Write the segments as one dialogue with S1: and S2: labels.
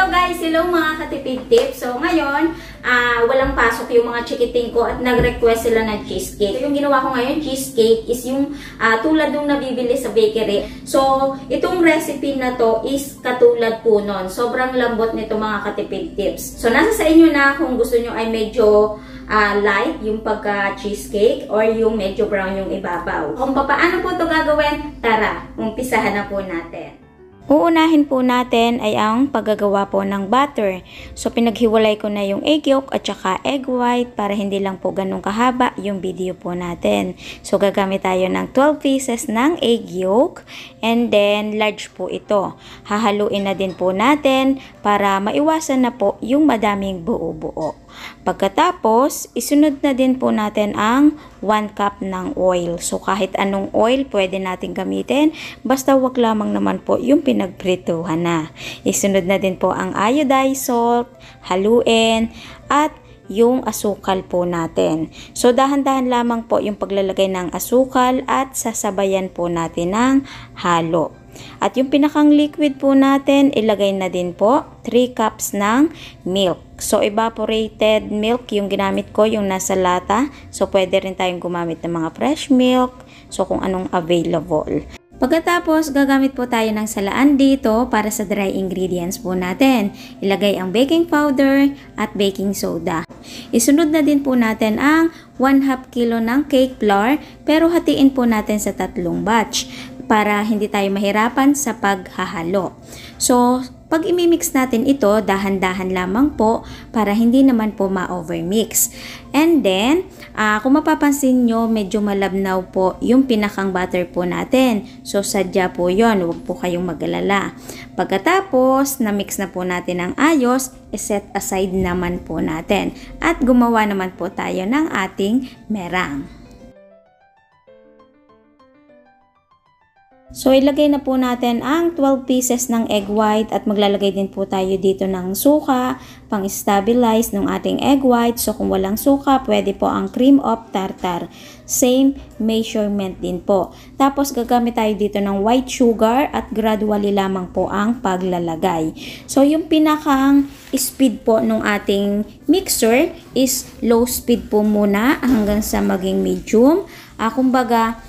S1: guys! Hello mga katipid tips! So ngayon, walang pasok yung mga chikiting ko at nag-request sila ng cheesecake. So, yung ginawa ko ngayon, cheesecake, is yung tulad nung nabibili sa bakery. So, itong recipe na to is katulad po nun. Sobrang lambot nito mga katipid tips. So, nasa sa inyo na kung gusto nyo ay medyo light yung pagka-cheesecake or yung medyo brown yung ibabaw. Kung paano po ito gagawin, tara, umpisahan na po natin.
S2: Uunahin po natin ay ang paggagawa po ng butter. So, pinaghiwalay ko na yung egg yolk at saka egg white para hindi lang po ganun kahaba yung video po natin. So, gagamit tayo ng 12 pieces ng egg yolk and then large po ito. Hahaluin na din po natin para maiwasan na po yung madaming buo-buo. Pagkatapos, isunod na din po natin ang 1 cup ng oil. So, kahit anong oil pwede natin gamitin, basta wag lamang naman po yung pinagprituhan na. Isunod na din po ang iodized salt, haluin, at yung asukal po natin. So, dahan-dahan lamang po yung paglalagay ng asukal at sasabayan po natin ng halo. At yung pinakang liquid po natin, ilagay na din po 3 cups ng milk. So, evaporated milk yung ginamit ko, yung nasa lata. So, pwede rin tayong gumamit ng mga fresh milk. So, kung anong available. Pagkatapos, gagamit po tayo ng salaan dito para sa dry ingredients po natin. Ilagay ang baking powder at baking soda. Isunod na din po natin ang 1/2 kilo ng cake flour pero hatiin po natin sa 3 batch para hindi tayo mahirapan sa paghahalo. So, pag imimix natin ito, dahan-dahan lamang po para hindi naman po ma-overmix. And then, kung mapapansin nyo, medyo malabnaw po yung pinakang butter po natin. So, sadya po yon, huwag po kayong mag-alala. Pagkatapos, na-mix na po natin ang ayos, set aside naman po natin. At gumawa naman po tayo ng ating meringue. So, ilagay na po natin ang 12 pieces ng egg white at maglalagay din po tayo dito ng suka pang-stabilize ng ating egg white. So, kung walang suka, pwede po ang cream of tartar. Same measurement din po. Tapos, gagamit tayo dito ng white sugar at gradually lamang po ang paglalagay. So, yung pinakang speed po ng ating mixer is low speed po muna hanggang sa maging medium. Kumbaga,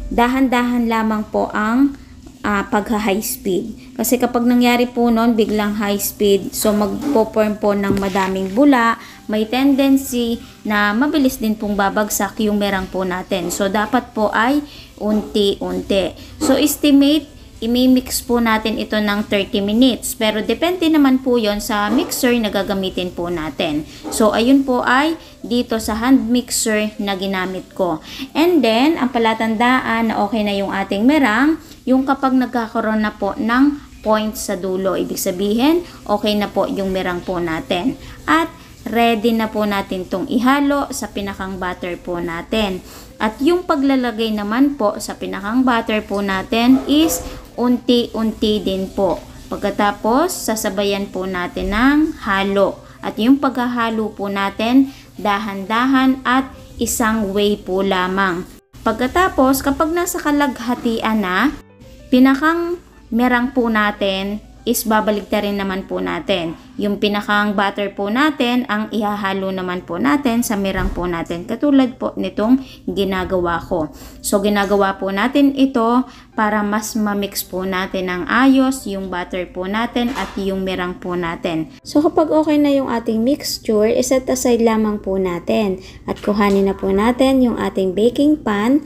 S2: dahan-dahan lamang po ang pagha-high speed. Kasi kapag nangyari po nun, biglang high speed, so magpo-form po ng madaming bula, may tendency na mabilis din pong babagsak yung meringue po natin. So, dapat po ay unti-unti. So, estimate, imimix po natin ito ng 30 minutes. Pero depende naman po yon sa mixer na gagamitin po natin. So, ayun po ay dito sa hand mixer na ginamit ko. And then, ang palatandaan na okay na yung ating meringue, yung kapag nagkakaroon na po ng point sa dulo. Ibig sabihin, okay na po yung meringue po natin. At ready na po natin itong ihalo sa pinakang butter po natin. At yung paglalagay naman po sa pinakang butter po natin is unti-unti din po. Pagkatapos, sasabayan po natin ng halo. At yung paghahalo po natin, dahan-dahan at isang way po lamang. Pagkatapos, kapag nasa kalaghatian na, pinakang meringue po natin is babaligtarin naman po natin. Yung pinakang butter po natin, ang ihahalo naman po natin sa meringue po natin. Katulad po nitong ginagawa ko. So, ginagawa po natin ito para mas ma-mix po natin ng ayos yung butter po natin at yung meringue po natin. So, kapag okay na yung ating mixture, iset aside lamang po natin. At kuhanin na po natin yung ating baking pan.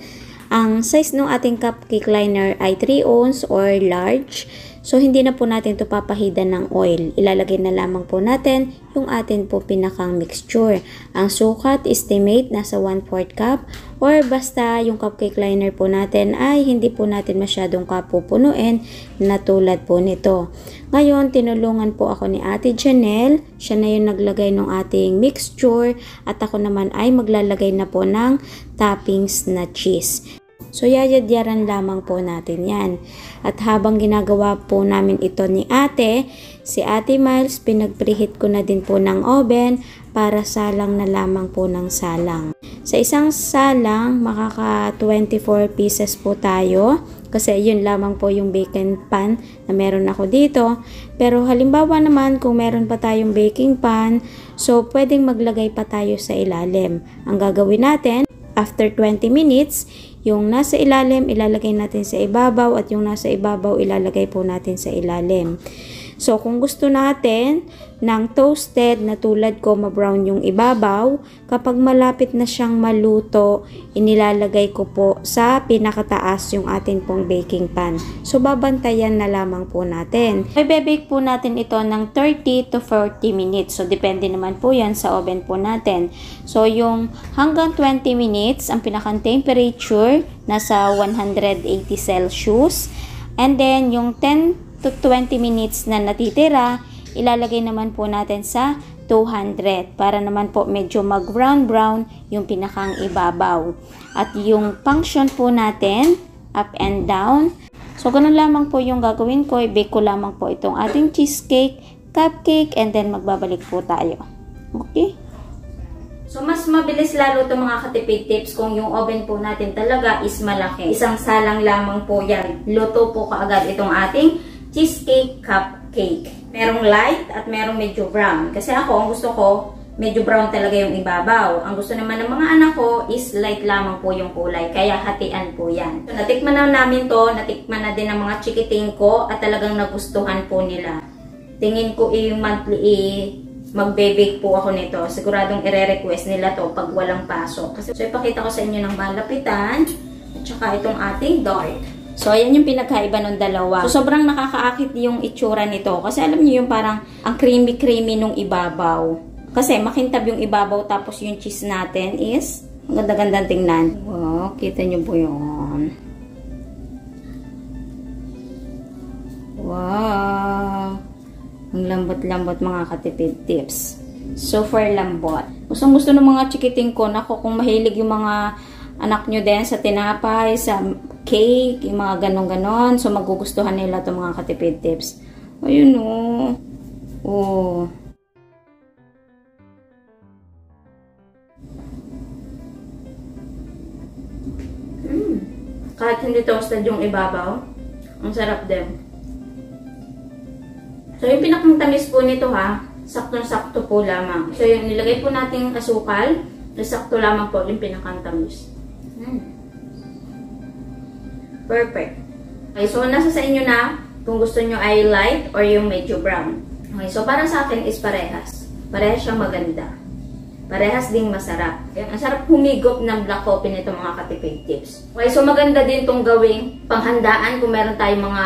S2: Ang size ng ating cupcake liner ay 3 ounce or large. So, hindi na po natin ito papahidan ng oil. Ilalagay na lamang po natin yung atin po pinakang mixture. Ang sukat, estimate, nasa 1/4 cup or basta yung cupcake liner po natin ay hindi po natin masyadong kapupunuin na tulad po nito. Ngayon, tinulungan po ako ni Ate Janelle. Siya na yung naglagay ng ating mixture at ako naman ay maglalagay na po ng toppings na cheese. So, yayadyaran lamang po natin yan. At habang ginagawa po namin ito ni ate, si Ate Miles, pinag-preheat ko na din po ng oven para salang na lamang po ng salang. Sa isang salang, makaka 24 pieces po tayo. Kasi yun lamang po yung baking pan na meron ako dito. Pero halimbawa naman kung meron pa tayong baking pan, so pwedeng maglagay pa tayo sa ilalim. Ang gagawin natin, after 20 minutes, yung nasa ilalim ilalagay natin sa ibabaw at yung nasa ibabaw ilalagay po natin sa ilalim. So, kung gusto natin ng toasted na tulad ko ma-brown yung ibabaw, kapag malapit na siyang maluto, inilalagay ko po sa pinakataas yung atin pong baking pan. So, babantayan na lamang po natin. I-bake po natin ito ng 30 to 40 minutes. So, depende naman po yan sa oven po natin. So, yung hanggang 20 minutes, ang pinakang temperature, nasa 180 Celsius. And then, yung 10 to 20 minutes na natitira, ilalagay naman po natin sa 200 para naman po medyo mag-brown-brown yung pinakang ibabaw. At yung function po natin, up and down. So, ganun lamang po yung gagawin ko. I-bake ko lamang po itong ating cheesecake, cupcake, and then magbabalik po tayo. Okay?
S1: So, mas mabilis lalo itong mga katipid tips kung yung oven po natin talaga is malaki. Isang salang lamang po yan. Luto po kaagad itong ating cheesecake cupcake. Merong light at merong medyo brown. Kasi ako, ang gusto ko, medyo brown talaga yung ibabaw. Ang gusto naman ng mga anak ko is light lamang po yung kulay. Kaya hatian po yan. So, natikman na namin to. Natikman na din ng mga chikiting ko at talagang nagustuhan po nila. Tingin ko monthly magbe-bake po ako nito. Siguradong ire-request nila to pag walang pasok. So, ipakita ko sa inyo ng malapitan at saka itong ating dart. So, ayan yung pinagkaiba ng dalawa. So, sobrang nakakaakit yung itsura nito. Kasi alam niyo yung parang ang creamy-creamy nung ibabaw. Kasi makintab yung ibabaw tapos yung cheese natin is ang ganda-gandang tingnan. Wow, kita niyo po yun. Wow. Ang lambot-lambot mga katipid tips. Super lambot. Gusto ng mga chikiting ko. Nako, kung mahilig yung mga anak nyo din sa tinapay, sa cake, yung mga ganon-ganon. So, magugustuhan nila itong mga katipid tips. Ayun o. Oh. Kahit hindi toasted yung ibabaw, ang sarap din. So, yung pinakang tamis po nito ha, saktong-sakto po lamang. So, yung nilagay po natin asukal, sakto lamang po yung pinakang tamis. Perfect. Okay, so nasa sa inyo na kung gusto nyo ay light or yung medyo brown. Okay, so para sa akin is parehas. Parehas siyang maganda. Parehas ding masarap. Ang sarap humigop ng black coffee nito mga katipid tips. Okay, so maganda din itong gawing panghandaan kung meron tayong mga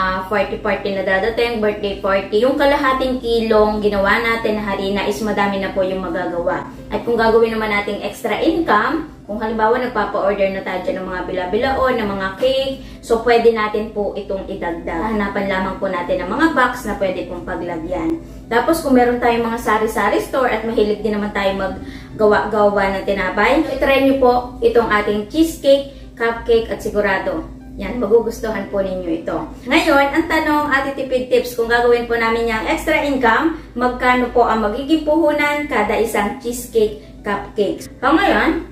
S1: party na dadating, birthday party. Yung kalahating kilong ginawa natin na harina is madami na po yung magagawa. At kung gagawin naman nating extra income, kung halimbawa nagpapa-order na tayo dyan ng mga bila-bilaon, ng mga cake, so pwede natin po itong idagdag. Hanapan lamang po natin ng mga box na pwede pong paglagyan. Tapos kung meron tayong mga sari-sari store at mahilig din naman tayo maggawa-gawa ng tinapay, itry nyo po itong ating cheesecake, cupcake at sigurado. Yan, magugustuhan po ninyo ito. Ngayon, ang tanong, Ate Tipid Tips, kung gagawin po namin yung extra income, magkano po ang magiging puhunan kada isang cheesecake, cupcake. So ngayon,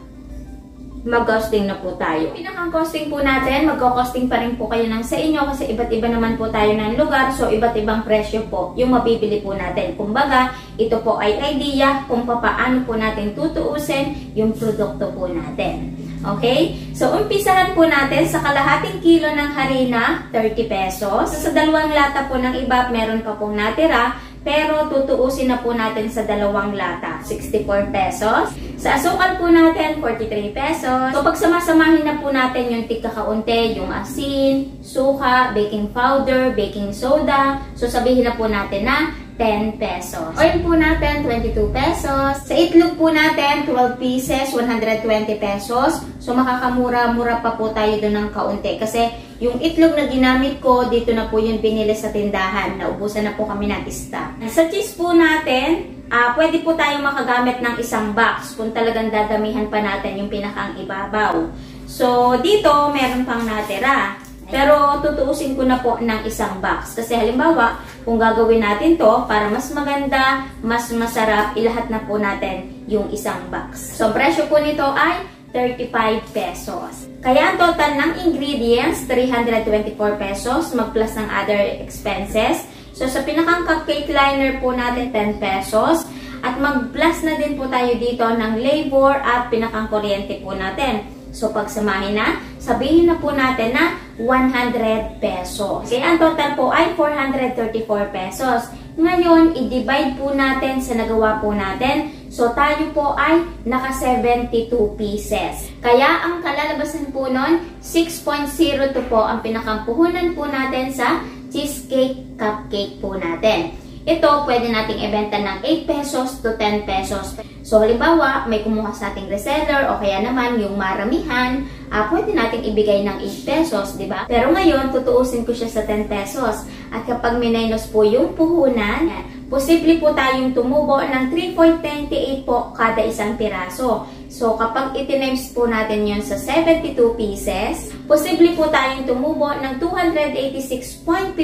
S1: mag-costing na po tayo. Pinakang costing po natin, magko-costing pa rin po kayo ng sa inyo kasi iba't iba naman po tayo ng lugar, so iba't ibang presyo po yung mabibili po natin. Kumbaga, ito po ay idea kung paano po natin tutuusin yung produkto po natin. Okay? So, umpisahan po natin sa kalahating kilo ng harina, 30 pesos. Sa dalawang lata po ng iba, meron pa pong natira. Pero tutuusin na po natin sa dalawang lata, 64 pesos. Sa asukal po natin, 43 pesos. So, pagsamasamahin na po natin yung tigkakaunti, yung asin, suka, baking powder, baking soda. So, sabihin na po natin na 10 pesos. Oil po natin, 22 pesos. Sa itlog po natin, 12 pieces, 120 pesos. So, makakamura-mura pa po tayo doon ng kaunti. Kasi, yung itlog na ginamit ko, dito na po yung binili sa tindahan. Naubusan na po kami ng stock. Sa cheese po natin, pwede po tayong makagamit ng isang box kung talagang dadamihan pa natin yung pinakang ibabaw. So, dito, meron pang natira. Pero, tutuusin ko na po ng isang box. Kasi halimbawa, kung gagawin natin to para mas maganda, mas masarap, ilahat na po natin yung isang box. So, presyo po nito ay 35 pesos. Kaya ang total ng ingredients, 324 pesos, mag-plus ng other expenses. So, sa pinakang cupcake liner po natin, 10 pesos. At mag-plus na din po tayo dito ng labor at pinakang kuryente po natin. So, pagsamahin na, sabihin na po natin na 100 pesos. Kaya ang total po ay 434 pesos. Ngayon, i-divide po natin sa nagawa po natin. So, tayo po ay naka 72 pieces. Kaya ang kalalabasan po nun, 6.02 po ang pinakang puhunan po natin sa cheesecake cupcake po natin. Ito, pwede nating ibenta ng 8 pesos to 10 pesos. So, halimbawa, may kumuha sa ating reseller o kaya naman yung maramihan, pwede nating ibigay ng 8 pesos, di ba? Pero ngayon, tutuusin ko siya sa 10 pesos. At kapag minus po yung puhunan, posible po tayong tumubo ng 3.98 po kada isang piraso. So, kapag itinimes po natin yun sa 72 pieces, posible po tayong tumubo ng 286.56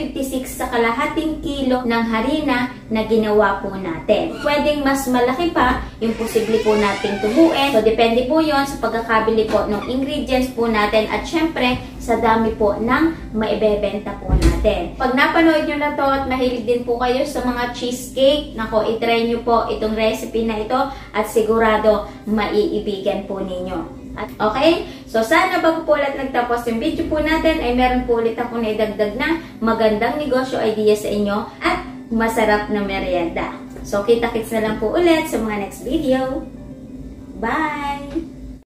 S1: sa kalahating kilo ng harina na ginawa po natin. Pwedeng mas malaki pa yung posible po nating tubuin. So, depende po yon sa pagkakabili po ng ingredients po natin at syempre, sa dami po ng maibebenta po natin. Pag napanood nyo na to at mahilig din po kayo sa mga cheesecake, nako, itry nyo po itong recipe na ito at sigurado maiibigan po ninyo. Okay? So, sana bago po ulit nagtapos yung video po natin ay meron po ulit akong naidagdag na magandang negosyo idea sa inyo at masarap na merienda. So, kita-kits na lang po ulit sa mga next video. Bye!